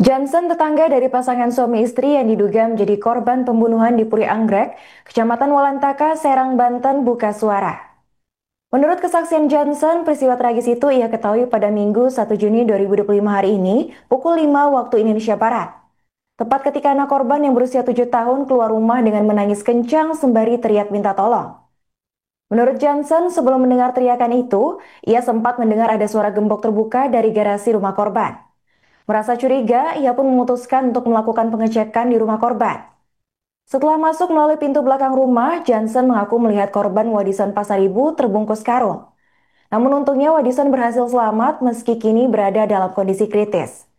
Johnson, tetangga dari pasangan suami istri yang diduga menjadi korban pembunuhan di Puri Anggrek, Kecamatan Walantaka, Serang, Banten, buka suara. Menurut kesaksian Johnson, peristiwa tragis itu ia ketahui pada Minggu 1 Juni 2025 hari ini, pukul 5 waktu Indonesia Barat. Tepat ketika anak korban yang berusia 7 tahun keluar rumah dengan menangis kencang sembari teriak minta tolong. Menurut Johnson, sebelum mendengar teriakan itu, ia sempat mendengar ada suara gembok terbuka dari garasi rumah korban. Merasa curiga, ia pun memutuskan untuk melakukan pengecekan di rumah korban. Setelah masuk melalui pintu belakang rumah, Johnson mengaku melihat korban wadisan pasar ibu terbungkus karung. Namun untungnya wadisan berhasil selamat meski kini berada dalam kondisi kritis.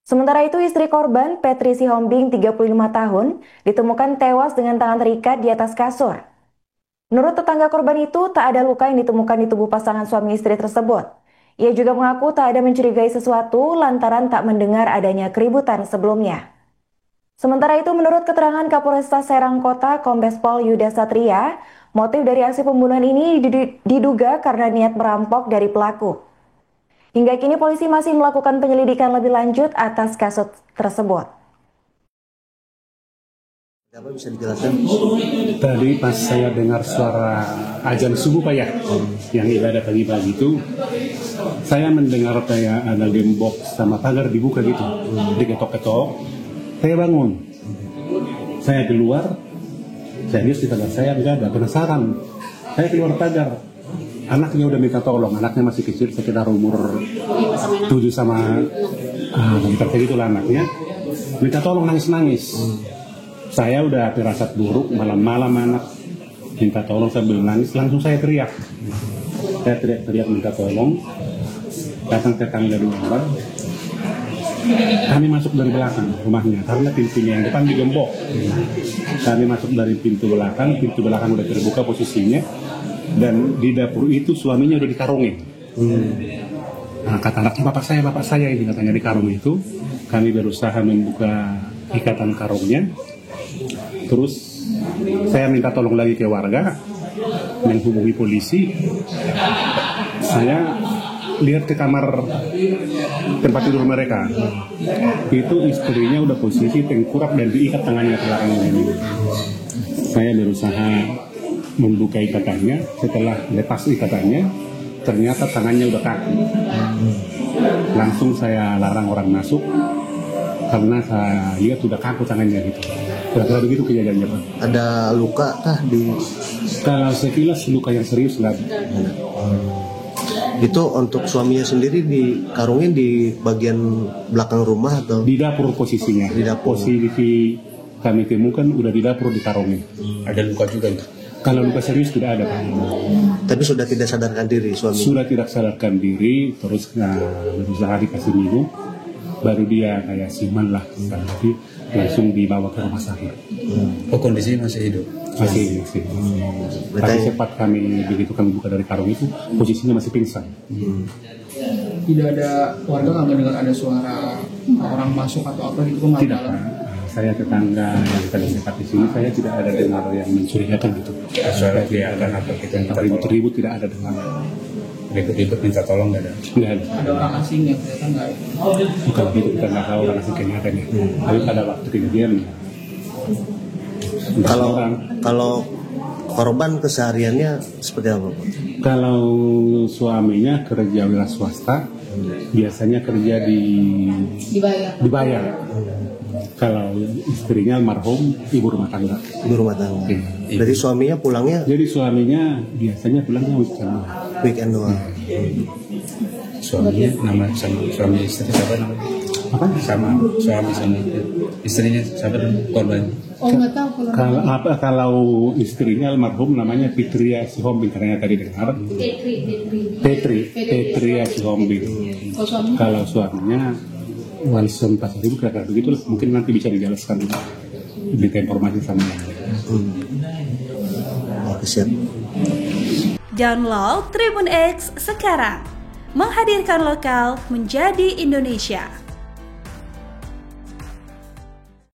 Sementara itu istri korban, Petri Sihombing, 35 tahun, ditemukan tewas dengan tangan terikat di atas kasur. Menurut tetangga korban itu, tak ada luka yang ditemukan di tubuh pasangan suami istri tersebut. Ia juga mengaku tak ada mencurigai sesuatu lantaran tak mendengar adanya keributan sebelumnya. Sementara itu, menurut keterangan Kapolresta Serang Kota, Kombes Pol Yuda Satria, motif dari aksi pembunuhan ini diduga karena niat merampok dari pelaku. Hingga kini polisi masih melakukan penyelidikan lebih lanjut atas kasus tersebut. Apa bisa dijelaskan? Tadi pas saya dengar suara azan subuh Pak ya, yang ibadah pagi-pagi itu, saya mendengar kayak ada gembok sama pagar dibuka gitu, diketok-ketok. Saya bangun, saya keluar, saya lihat di pagar saya nggak ada, penasaran. Saya keluar pagar, anaknya udah minta tolong, anaknya masih kecil, sekitar umur 7 sama sekitar segitulah anaknya, minta tolong nangis-nangis. Saya udah firasat buruk, malam-malam anak minta tolong sambil nangis, langsung saya teriak. Saya teriak minta tolong, datang tetangga di luar. Kami masuk dari belakang rumahnya, karena pintunya yang depan digembok. Kami masuk dari pintu belakang udah terbuka posisinya, dan di dapur itu suaminya udah dikarungin. Nah, kata anaknya, bapak saya ini katanya di karung itu. Kami berusaha membuka ikatan karungnya. Terus saya minta tolong lagi ke warga, menghubungi polisi. Saya lihat ke kamar tempat tidur mereka. Itu istrinya udah posisi tengkurap dan diikat tangannya ke belakang ini. Saya berusaha membuka ikatannya. Setelah lepas ikatannya, ternyata tangannya udah kaku. Langsung saya larang orang masuk karena saya lihat udah kaku tangannya gitu. Kira-kira begitu kejadiannya Pak. Ada luka kah di? Kalau sekilas luka yang serius nggak. Itu untuk suaminya sendiri dikarungin di bagian belakang rumah atau? Di dapur posisinya. Di dapur. Posisi kami temukan udah di dapur dikarungin. Ada luka juga ya? Kalau luka serius tidak ada Pak. Tapi sudah tidak sadarkan diri suami? Sudah tidak sadarkan diri, terus berusaha dikasih minum, baru dia kayak siman lah, tapi langsung dibawa ke rumah sakit. Oh, kondisinya masih hidup? Masih. Tapi sempat begitu kami buka dari karung itu, posisinya masih pingsan. Tidak ada warga nggak mendengar ada suara orang masuk atau apa gitu? Tidak Pak. Saya tetangga yang tadi dekat di sini, saya tidak ada dengar yang mencurigakan gitu. Suara teriakan atau kita minta ribut tidak ada dengar. Ribut minta tolong nggak ada? Nggak ada. Ada orang asing yang kelihatan nggak? Bukan begitu, kita nggak tahu orang asing kenyataannya. Tapi pada waktu kejadian Kalau korban kesehariannya seperti apa Pak? Kalau suaminya kerja wira swasta, biasanya kerja dibayar. Kalau istrinya almarhum ibu rumah tangga. Ibu rumah tangga. Jadi suaminya pulangnya? Jadi suaminya biasanya pulangnya weekend doang. Suaminya nama suami istri siapa namanya? Apa? Sama istrinya siapa korban? Oh, nggak tahu Kalau istrinya almarhum namanya Petri Sihombing, karena tadi dengar. Petri Sihombing. Kalau suaminya Walson Pasar Ibu, kira-kira begitu, mungkin nanti bisa dijelaskan lebih informasi sama yang lain. Siap. Download Tribun X sekarang, menghadirkan lokal menjadi Indonesia.